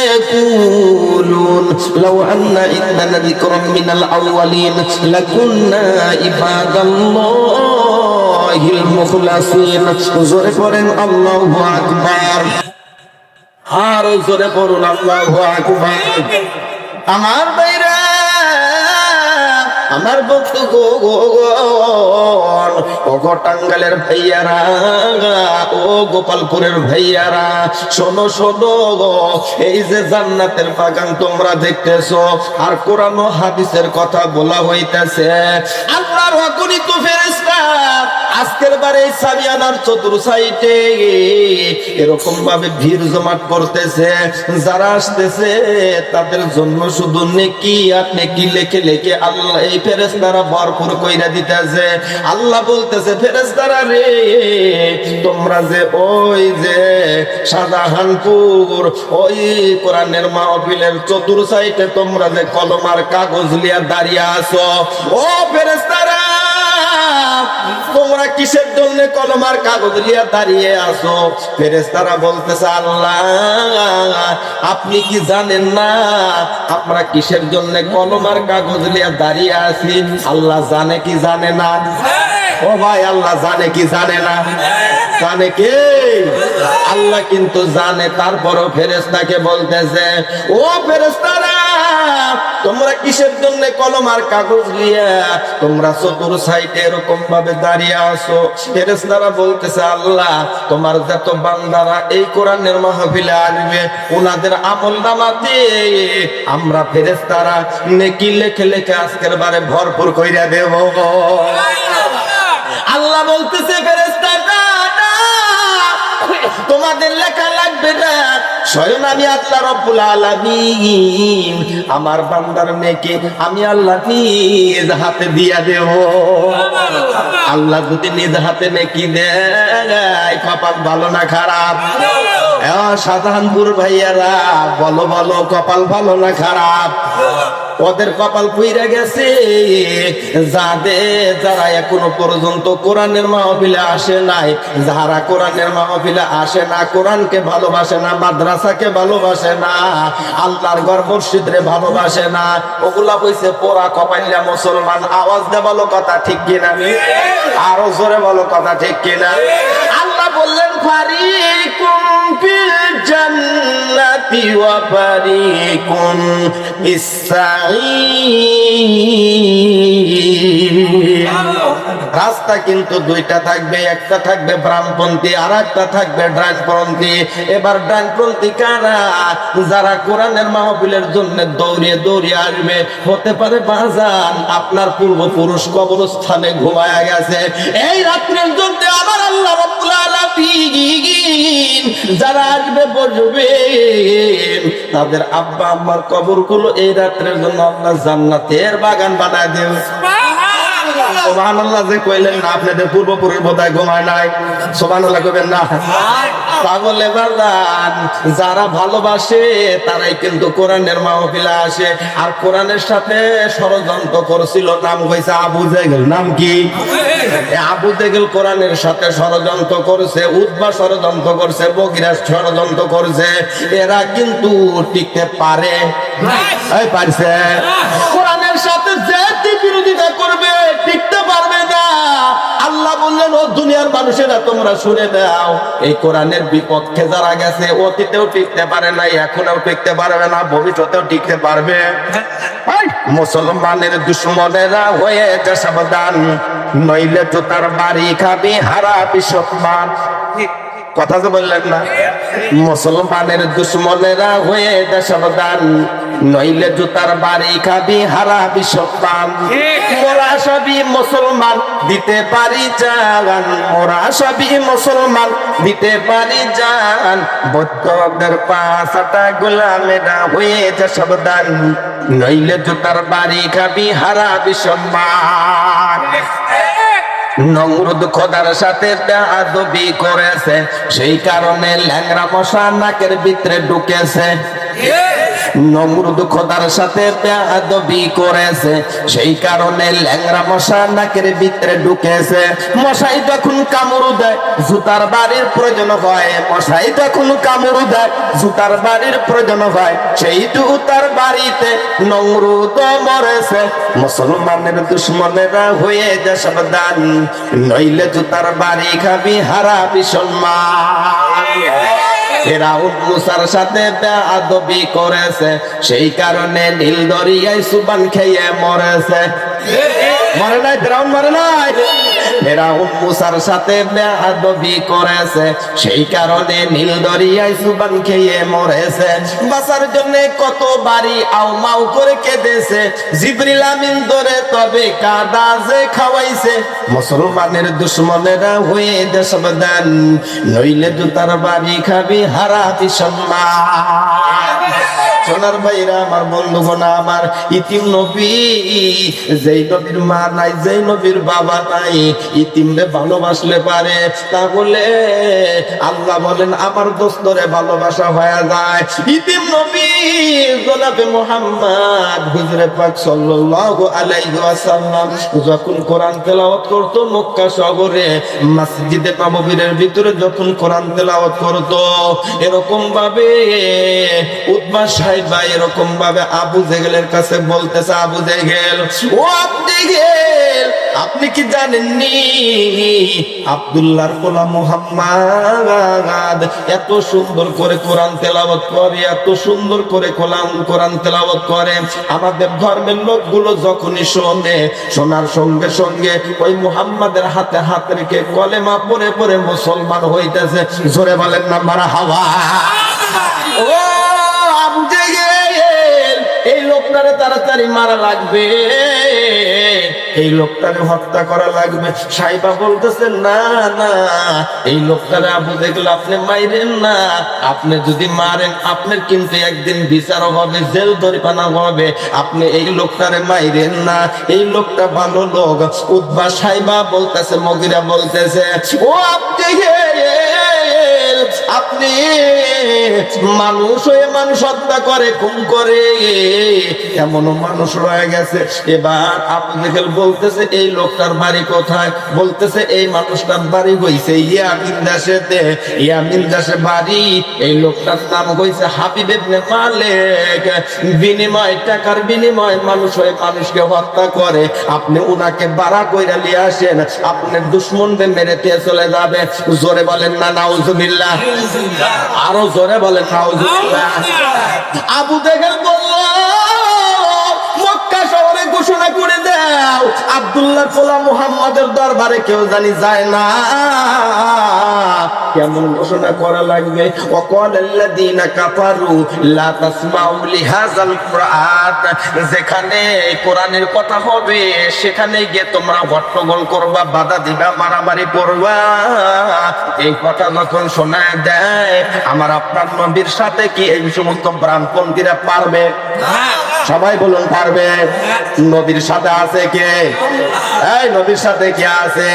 يقولون لو أن عندنا ذكرا من الأولين لكنا عباد الله المخلصين জোরে পড়েন আল্লাহু আকবার আর জোরে পড়ুন আল্লাহু আকবার আমার ভাইরা আমার বন্ধুগণ ও টাঙ্গালের ভাইয়ারা ও গোপালপুরের ভাইয়ারা শোনো শোনো এই যে জান্নাতের বাগান তোমরা দেখতেছো আর কোরআন ও হাদিসের কথা বলা হইতাছে আল্লাহর অগণিত ফেরেশতা আজকের বারে সাবিয়ানার চতুর সাইডে এরকম ভাবে ভিড় জমাট করতেছে যারা আসতেছে তাদের জন্য শুধু নেকি আর নেকি লেখে লেখে আল্লাহ এই ফেরেশতারা ভরপুর কইরা দিতেছে আল্লাহ বলতেছে ফেরেশতারা রে তোমরা যে ওই যে শাহজাহানপুর ওই কোরআনের মাহফিলের চতুর সাইডে তোমরা যে কলম আর কাগজ লিয়া দাঁড়িয়ে আছো ও ফেরেশতারা তোমরা কিসের জন্য কলম আর কাগজ লিয়া দাঁড়িয়ে আছো ফেরেশতারা বলতেছে আল্লাহ আপনি কি জানেন না আমরা কিসের জন্য কলম আর কাগজ লিয়া দাঁড়িয়ে আছি আল্লাহ জানে কি জানে না ও ভাই আল্লাহ জানে কি জানে না জানে কি আল্লাহ কিন্তু জানে তারপরও ফেরেশতাকে বলতেছে ও ফেরেশতারা তোমরা কিসের জন্য কলম আর কাগজ লিয়া তোমরা চতুর সাইডে এরকম ভাবে দাঁড়িয়ে আছো ফেরেশতারা বলতেছে আল্লাহ তোমার যত বান্দারা এই কোরআনের মাহফিলে আসবে ওনাদের আমলনামাতে আমরা ফেরেশতারা নেকি লেখে লেখে আজকের বারে ভরপুর কইরা দেব আল্লাহ বলতেছে ফেরেশতারা তোমাদের লেখা লাগবে না স্বয়ং আমি আল্লাহ রব্বুল আলামিন আমার বান্দার নেকি আমি আল্লাহ নিজ হাতে দিয়া দেব আল্লাহ যদি নিজ হাতে নেকি দেয় কপাল ভালো না খারাপ শাহজাহানপুর ভাইয়ারা বলো বলো কপাল ভালো না খারাপ ওদের কপাল পুইরা গেছে যারা এখনো পর্যন্ত কোরআনের মাহফিলে আসে নাই যারা কোরআনের মাহফিলে আসে না কোরআনকে ভালোবাসে না মাদ্রাসাকে ভালোবাসে না আল্লাহর ঘর মসজিদে ভালোবাসে না ওগুলা কইছে পোড়া কপাইলা মুসলমান আওয়াজ দে বলো কথা ঠিক কিনা আরো জোরে বলো কথা ঠিক কিনা আল্লাহ বললেন ফারিকুম ফিল জান্নাতি ওয়া ফারিকুম ফিস রাস্তা কিন্তু দুইটা থাকবে একটা থাকবে বামপন্থী আর একটা থাকবে ডানপন্থী এবার ডানপন্থী কারা যারা কোরআনের মাহফিলের জন্য দৌড়িয়ে দৌড়িয়ে আসবে হতে পারে বাজান আপনার পূর্বপুরুষ কবরস্থানে ঘুমায়া গেছে এই রাত্রের জন্য আমার আল্লাহ রাব্বুল আলামিন যারা আসবে বসবে তাদের আব্বা আম্মার কবরগুলো এই রাত্রের জন্য আল্লাহ জান্নাতের বাগান বানায় দেবে সুবহানাল্লাহ যে কইলেন না আপনাদের পূর্বপুরুষ বোধহয় ঘুমায় নাই সুবহানাল্লাহ কইবেন না পাগলে বাজান যারা ভালোবাসে তারাই কিন্তু কোরআনের মাহফিলে আসে আর কোরআনের সাথে ষড়যন্ত্র করেছিল নাম হইছে আবু জেহেল নাম কি আবু জেহেল কোরআনের সাথে ষড়যন্ত্র করেছে উতবা ষড়যন্ত্র করছে বগিরা ষড়যন্ত্র করছে এরা কিন্তু টিকতে পারে এই পারছে কোরআনের সাথে যে বিরোধিতা করবে টিকতে পারবে না আল্লাহ বললেন ও দুনিয়ার মানুষেরা তোমরা শুনে দাও এই কোরআনের বিপক্ষে যারা গেছে অতীতেও টিকতে পারে না এখনও টিকতে পারবে না ভবিষ্যতেও টিকতে পারবে মুসলমানের দুশ্মনেরা হয়েছে সাবধান নইলে জুতার বাড়ি খাবি হারাবি সম্মান কথা তো বললেন না মুসলমানের দুশ্মনেরা হয়েছে সাবধান নইলে জুতার বাড়ি খাবি হারাবি সম্মান মোরা সবই মুসলমান দিতে পারি জান মোরা সবই মুসলমান দিতে পারি জান বৌদ্ধদের পাঁচটা গোলামেরা হয়েছে সাবধান নইলে জুতার বাড়ি খাবি হারাবি সম্মান নমরুদ খোদার সাথে বেয়াদবি করেছে সেই কারণে ল্যাংড়া মশা নাকের ভিতরে ঢুকেছে নমরুদ খোদার সাথে বেয়াদবি করেছে, সেই কারণে ল্যাংড়া মশা নাকের ভিতরে ঢুকেছে। মশাই তখন কামড় দেয়, জুতার বাড়ির প্রয়োজন হয়। মশাই তখন কামড় দেয়, জুতার বাড়ির প্রয়োজন হয়। সেই জুতার বাড়িতে নমরুদ মরেছে। মুসলমানের দুশ্মনেরা হয়ে যা সাবধান, নইলে জুতার বাড়ি খাবি, হারাবি সম্মান। ফেরাউন মুসার সাথে বেয়াদবি করেছে, সেই কারণে নীল দরিয়ায় সুবান খেয়ে মরেছে। মরে নাই ফেরাউন, মরে নাই। ফেরাউন মুসার সাথে বেয়াদবি করেছে, সেই কারণে নীল দরিয়ায় সুবান খেয়ে মরেছে। বাঁচার জন্য কত বাড়ি আও মাও করে কেঁদেছে, জিবরিল আমিন ধরে তবে কাদা যে খাওয়াইছে। মুসলমানের দুশ্মনেরা হয়ে যা সাবধান, নইলে জুতার বাড়ি খাবি, হারাবি সম্মান। সোনার ভাইরা আমার, বন্ধুগণ আমার, ইতিম নবী, যেই নবীর মা নাই, যেই নবীর বাবা নাই, ইতিমরে ভালোবাসলে পারে, তাহলে আল্লাহ বলেন আমার দোস্তরে ভালোবাসা হয়ে যায়। ইতিম নবী জনাবে মুহাম্মদ হুজুরে পাক সাল্লাল্লাহু আলাইহি ওয়াসাল্লাম যখন কোরআন তেলাওয়াত করত মক্কা শহরে, মসজিদে নববীর ভিতরে যখন কোরআন তেলাওয়াত করত, এরকম ভাবে উতবা সাহেবা এরকম ভাবে আবু জেহেলের কাছে বলতেছে, আবু জেহেল, ও আবু জেহেল, আপনি কি জানেননি আব্দুল্লাহর পোলা মুহাম্মদ এত সুন্দর করে কোরআন তেলাওয়াত করে, এত সুন্দর করে কোরআন তেলাওয়াত করে। আমাদের ধর্মের লোকগুলো যখনই শোনে, শোনার সঙ্গে সঙ্গে ওই মুহাম্মাদের হাতে হাত রেখে কলেমা পড়ে পড়ে মুসলমান হইতেছে। জোরে বলেন না মারহাবা। ও আবু জেহেল, এই লোকটারে তাড়াতাড়ি মারা লাগবে, এই লোকটারে হত্যা করা লাগবে। সাইবা বলতেছে, না না, এই লোকটারে আবু জেহেল আপনি মাইরেন না, আপনি যদি মারেন আপনার কিন্তু একদিন বিচার হবে, জেল দরিপানা হবে, আপনি এই লোকটারে মাইরেন না, এই লোকটা ভালো লোক। উতবা সাইবা বলতেছে, মগিরা বলতেছে, ও আবু জেহেল, আপনি মানুষ হয়ে মানুষ হত্যা করে, খুন করে, এমনও মানুষ রয়ে গেছে। এবার আবু জেহেল বলতেছে, এই লোকটার বাড়ি কোথায়? বলতেছে, এই মানুষটার বাড়ি হইছে ইয়ামিন দেশেতে, ইয়ামিন দেশে বাড়ি। এই লোকটার নাম হইছে হাবিব ইবনে মালিক। বিনিময়, টাকার বিনিময় মানুষ হয়ে মানুষকে হত্যা করে। আপনি উনাকে বাড়া কইরা নিয়ে আসেন, আপনার দুশ্মনদের মেরে দিয়ে চলে যাবে। জোরে বলেন না নাউজুবিল্লাহ, আরো জোরে বলেন নাউজুবিল্লাহ। আবু জেহেল বলল, মক্কা শহরে ঘোষণা করে দাও, আব্দুল্লাহ পোলা মুহাম্মাদের দরবারে কেউ জানি যায় না। কেমন ঘোষণা করা লাগবে? ওয়াকালাল্লাযীনা কাফারু লা তাসমাউ লিহাযাল কুরআন, যেখানে কোরআনের কথা হবে সেখানে গিয়ে তোমরা হট্টগোল করবা, বাধা দিবা, মারামারি করবা। এই কথা যখন শোনায় দেয়, আমার আপনার নবীর সাথে কি এই সমস্ত ব্রাহ্মণপন্থীরা পারবে? সবাই বলুন পারবে। নবীর সাথে আছে কে? এই নবীর সাথে কে আছে?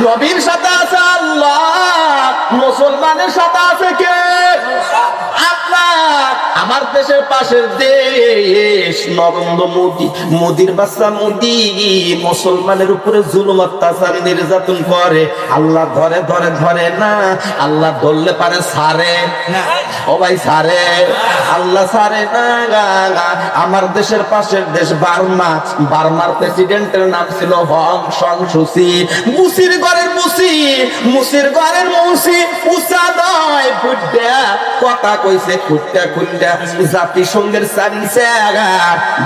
নবীর সাথে আছে আল্লাহ। মুসলমানের সাথে আছে কে? আপনার আমার দেশের পাশের দেশ নরেন্দ্র মোদী, মোদীর বাচ্চা মোদী মুসলমানের উপরে জুলুম অত্যাচার নির্যাতন করে। আল্লাহ ধরে ধরে ধরে না, আল্লাহ ধরলে পারে সারে, ও ভাই সারে, আল্লাহ সারে না। আমার দেশের পাশের দেশ বার্মা, বার্মার প্রেসিডেন্টের নাম ছিল হং সং সুচি। মুসির ঘরের মুসি, মুসির ঘরের মুসি, উষা নয় ফুটটা কথা কইছে, খুঁটটা খুঁটটা জাতিসংঘের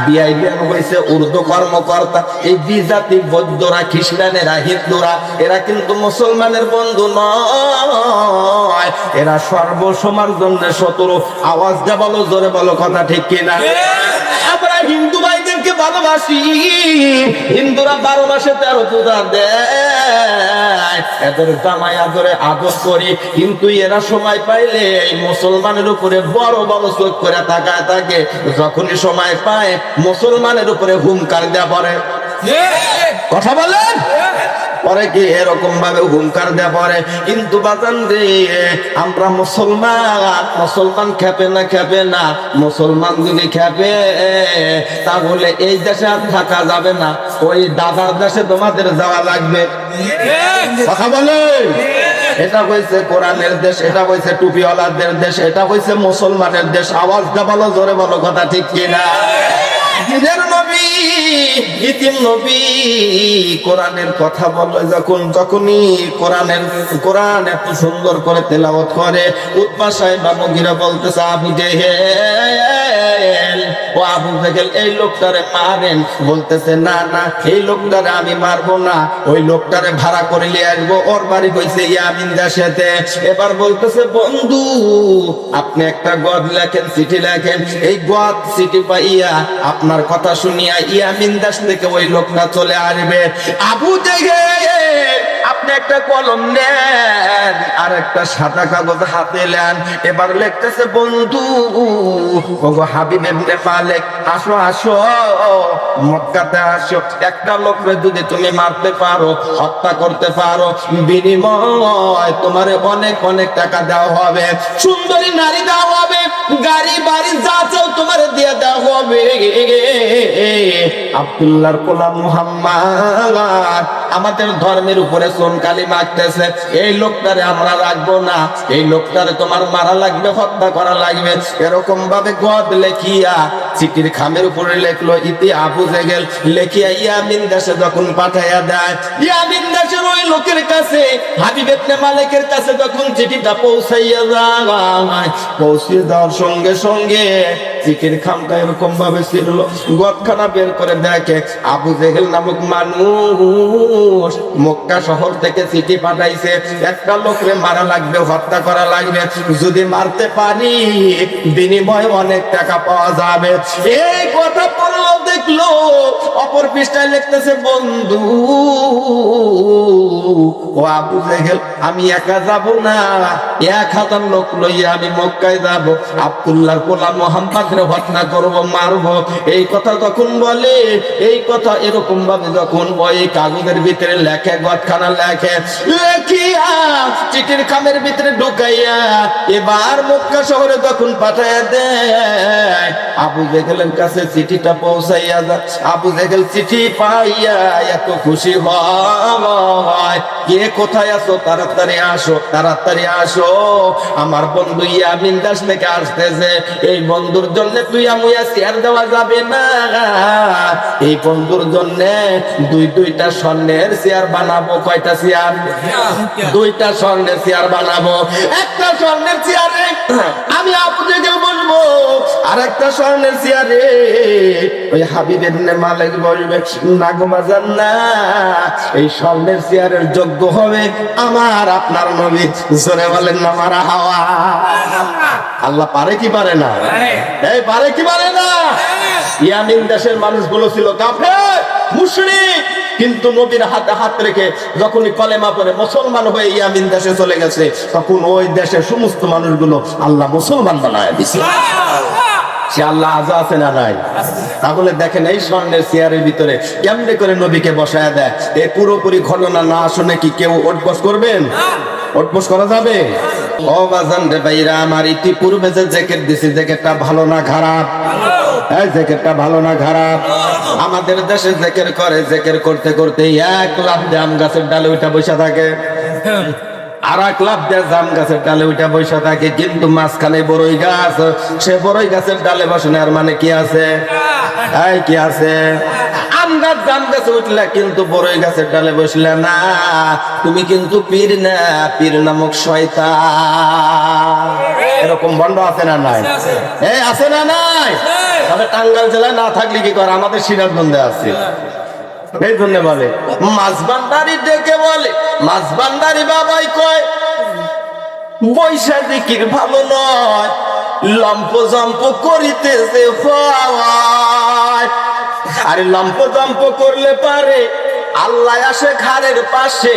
বিআই হয়েছে উর্দু কর্মকর্তা। এই বিজাতি বৌদ্ধরা, খ্রিস্টানেরা, হিন্দুরা, এরা কিন্তু মুসলমানের বন্ধু নয়, এরা সর্বসমার জন্য শত্রু। আওয়াজ যা বলো, জোরে বলো, কথা ঠিক কিনা? আমরা হিন্দু ভাইদেরকে ভালোবাসি, হিন্দুরা 12 মাসে 13 পূজা দেয়, এদের জামাই আদরে আদর করি, কিন্তু এরা সময় পাইলে এই মুসলমানের উপরে বড় বড় চোখ করে তাকায় থাকে। যখনই সময় পায় মুসলমানের উপরে হুঙ্কার দেয়া পড়ে। কথা বলেন। পরে কি এরকম ভাবে হুঙ্কার দেয়া পরে কিন্তু বাজান রে আমরা মুসলমান খেপে না মুসলমান যদি খেপে তাহলে এই দেশে আর থাকা যাবে না, ওই দাদার দেশে তোমাদের যাওয়া লাগবে। কথা বলে। এটা হয়েছে কোরআনের দেশ, এটা হয়েছে টুপিওয়ালাদের দেশ, এটা হয়েছে মুসলমানের দেশ। আওয়াজটা বলো, জোরে বলো, কথা ঠিক কিনা? কোরআনের কথা বলে যখনই কোরআন এত সুন্দর করে তেলাওয়াত করে, উতবা সাহেব বা মুগিরা বলতেছে আবু জেহেল, ও আবু জেহেল এই লোকটারে মারেন। বলতেছে না না, এই লোকটারে আমি মারবো না, ওই লোকটারে ভাড়া করে নিয়ে আসবো, ওর বাড়ি হইছে ইয়ামিন দেশেতে। এবার বলতেছে বন্ধু আপনি একটা গদ লেখেন, চিঠি লেখেন, এই গদ চিঠি পাইয়া আপনার কথা শুনিয়া ইয়ামিন দেশ থেকে ওই লোকটা চলে আসবে। আবু জেহেল আপনি একটা কলম নেন আর একটা সাদা কাগজ হাতে নেন, এবার লিখতেছে বন্ধু ওগো হাবিব ইবনে মালিক, আসো আসো মক্কাতে আসো, একটা লোককে যদি তুমি মারতে পারো, হত্যা করতে পারো, বিনিময় তোমার অনেক অনেক টাকা দেওয়া হবে, সুন্দরী নারী দেওয়া হবে, গাড়ি বাড়ি যা চাও তোমার দিয়ে দেওয়া হবে। আব্দুল্লাহর গোলাম মুহাম্মদ আমাদের ধর্মের উপরে সোনকালি মাখতেছে, এই লোকটারে আমরা রাখবো না, এই লোকটারে তোমার মারা লাগবে, হত্যা করা লাগবে। এরকম ভাবে গদ লেখিয়া চিঠির খামের উপরে লেখলো ইতি আবু জেহেল, লেখিয়া ইয়ামিন দেশে যখন পাঠাইয়া দেয়, ইয়ামিন দেশের ওই লোকের কাছে হাবিব ইবনে মালিকের কাছে যখন চিঠিটা পৌঁছাইয়া যায়, পৌঁছে যাওয়ার সঙ্গে সঙ্গে চিঠির খামটা এরকম ভাবে ছিল, গদখানা বের করে দেখে আবু জেহেল নামক মানুষ মক্কা শহর থেকে চিঠি পাঠাইছে, একটা লোকরে মারা লাগবে, হত্যা করা লাগবে, যদি মারতে পারি বিনিময় অনেক টাকা পাওয়া যাবে। এই কথা পড়লো, দেখলো অপর পৃষ্ঠায় লিখতেছে বন্ধু ও আবু জেহেল আমি একা যাব না, 1000 লোক লইয়া আমি মক্কায় যাব, আব্দুল্লাহর গোলাম মুহাম্মদরে হত্যা করব, মারব। এই কথা তখন বলে, এই কথা এরকম ভাবে যখন ওই কাগজের ভিতরে লেখে, গদখানা লেখে, লেখিয়া চিঠির খামের ভিতরে ঢুকাইয়া এবার মক্কা শহরে যখন পাঠাইয়া দেয়, আবু জেহেলের কাছে চিঠিটা পৌঁছাইয়া যায়। আবু জেহেল চিঠি পাইয়া এত খুশি হয়, কে কোথায় আছো, তাড়াতাড়ি আসো, তাড়াতাড়ি আসো, আমার বন্ধু ইয়ামিন দেশ থেকে আসতেছে, এই বন্ধুর জন্য তুই আমুয়া চেয়ার দেওয়া যাবে না, এই বন্ধুর জন্য দুইটা স্বর্ণের চেয়ার বানাবো। কয়টা চেয়ার? 2টা স্বর্ণের চেয়ার বানাবো। একটা স্বর্ণের চেয়ারে আমি আবু জেহেল বসবো, আর একটা স্বর্ণের চেয়ারে ওই হাবিব ইবনে মালিক বসবে। না গো বাজান না, এই স্বর্ণের চেয়ারের যোগ্য হবে আমার আপনার নবী। জোরে বলেন না মারহাবা। আল্লাহ পারে কি পারে না? এই পারে কি পারে না? ইয়ামিন দেশের মানুষগুলো ছিল কাফের, মুশরিক, কিন্তু নবীর হাতে হাত রেখে যখনই কলেমা পড়ে মুসলমান হয়ে ইয়ামিন দেশে চলে গেছে, তখন ওই দেশের সমস্ত মানুষগুলো আল্লাহ মুসলমান বানায় দিয়েছে। সে আল্লাহ আজা আছে না নাই? তাহলে দেখেন এই স্বর্ণের চেয়ারের ভিতরে কেমনে করে নবীকে বসায় দেয়। এই পুরোপুরি ঘটনা না শুনে কি কেউ ওঠবস করবেন? ওঠবস করা যাবে? ও বাজান রে ভাইরা আমার, ইতিপূর্বে যে জ্যাকেট দিছি, জ্যাকেটটা ভালো না খারাপ? এই জ্যাকেটটা ভালো না খারাপ? আমাদের দেশে জ্যাকেট করে, জ্যাকেট করতে করতে 1 লাখ জাম গাছের ডালে উঠা বসে থাকে, আর 1 লাখ জাম গাছের ডালে উঠা বসে থাকে, কিন্তু মাঝখানে বড়ই গাছ, সে বড়ই গাছের ডালে বসে আর মানে কি আছে? এই কি আছে? আম গাছ জাম গাছে উঠলে কিন্তু বড়ই গাছের ডালে বসলে না, তুমি কিন্তু পীর না, পীর নামক শয়তান। এরকম বন্ধ আছে না নাই? এই আছে না নাই? তবে টাঙ্গাইল জেলায় না থাকলে কি করে, আমাদের সিরাজগঞ্জে আছে। এই জন্য বলে মাঝবান্ডারি ডেকে বলে, মাঝবান্ডারি বাবাই কয় বৈশা দিকির ভালো নয়, লম্প জম্প করিতেছে হয়। আরে লম্প জম্প করলে পারে আল্লাহ আসে ঘাড়ের পাশে,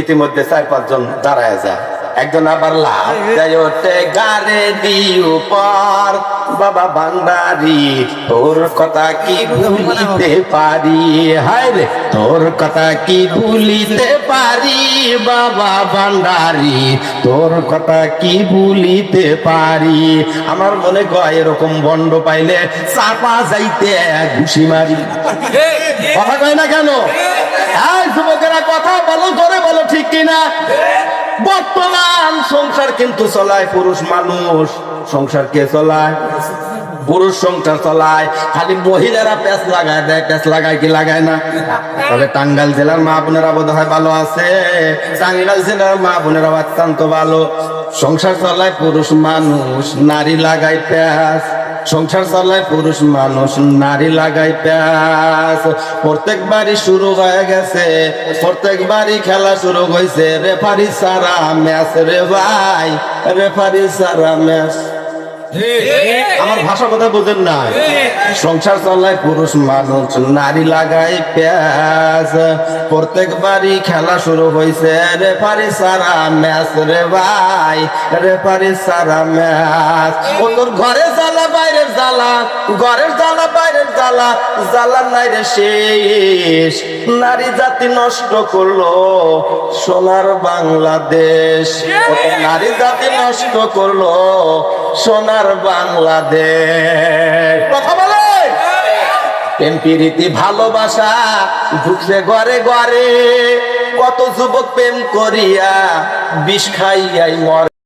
ইতিমধ্যে 4-5 জন দাঁড়ায় যায়। একজন আবার লাভ দেয় ওঠে গাড়ি উপর, বাবা ভান্ডারি তোর কথা কি ভুলিতে পারি, হায় রে তোর কথা কি ভুলিতে পারি, বাবা ভান্ডারি তোর কথা কি ভুলিতে পারি। আমার মনে কয় এরকম বন্ড পাইলে চাপা যাইতে ঘুষি মারি। কথা কয় না কেন? যুবকেরা কথা বলো, করে বলো ঠিক কিনা? বর্তমান সংসার কিন্তু চলায় পুরুষ মানুষ। সংসার কে চলায়? পুরুষ সংসার চলায়। খালি মহিলারা প্যাঁচ লাগায় দেয়, প্যাঁচ লাগায় কি লাগায় না? তবে টাঙ্গাইল জেলার মা বোনেরা বোধ হয় ভালো আছে, টাঙ্গাইল জেলার মা বোনেরা অত্যন্ত ভালো। সংসার চলায় পুরুষ মানুষ, নারী লাগায় প্যাঁচ। সংসার চালায় পুরুষ মানুষ, নারী লাগাই প্যাঁচ। প্রত্যেক বাড়ি শুরু হয়ে গেছে, প্রত্যেক বাড়ি খেলা শুরু হয়েছে, রেফারি সারা ম্যাচ রে ভাই, রেফারি সারা ম্যাচ। আমার ভাষা কথা বোঝেন না? সংসার চালায় পুরুষ মানুষ, নারী লাগাই প্যাঁচ। প্রত্যেক বাড়ি খেলা শুরু হয়েছে, রেফারি সারা ম্যাচ রে ভাই, রেফারি সারা ম্যাচ। ও তোর ঘরে জ্বালা বাইরের জ্বালা, ঘরের জ্বালা বাইরের জ্বালা, জ্বালা নাই রে শেষ। নারী জাতি নষ্ট করলো সোনার বাংলাদেশ, নারী জাতি নষ্ট করলো সোনার বাংলাদেশ। কথা বলে প্রেম প্রীতি ভালোবাসা ঢুকছে ঘরে ঘরে, কত যুবক প্রেম করিয়া বিষ খাইয়াই মরে।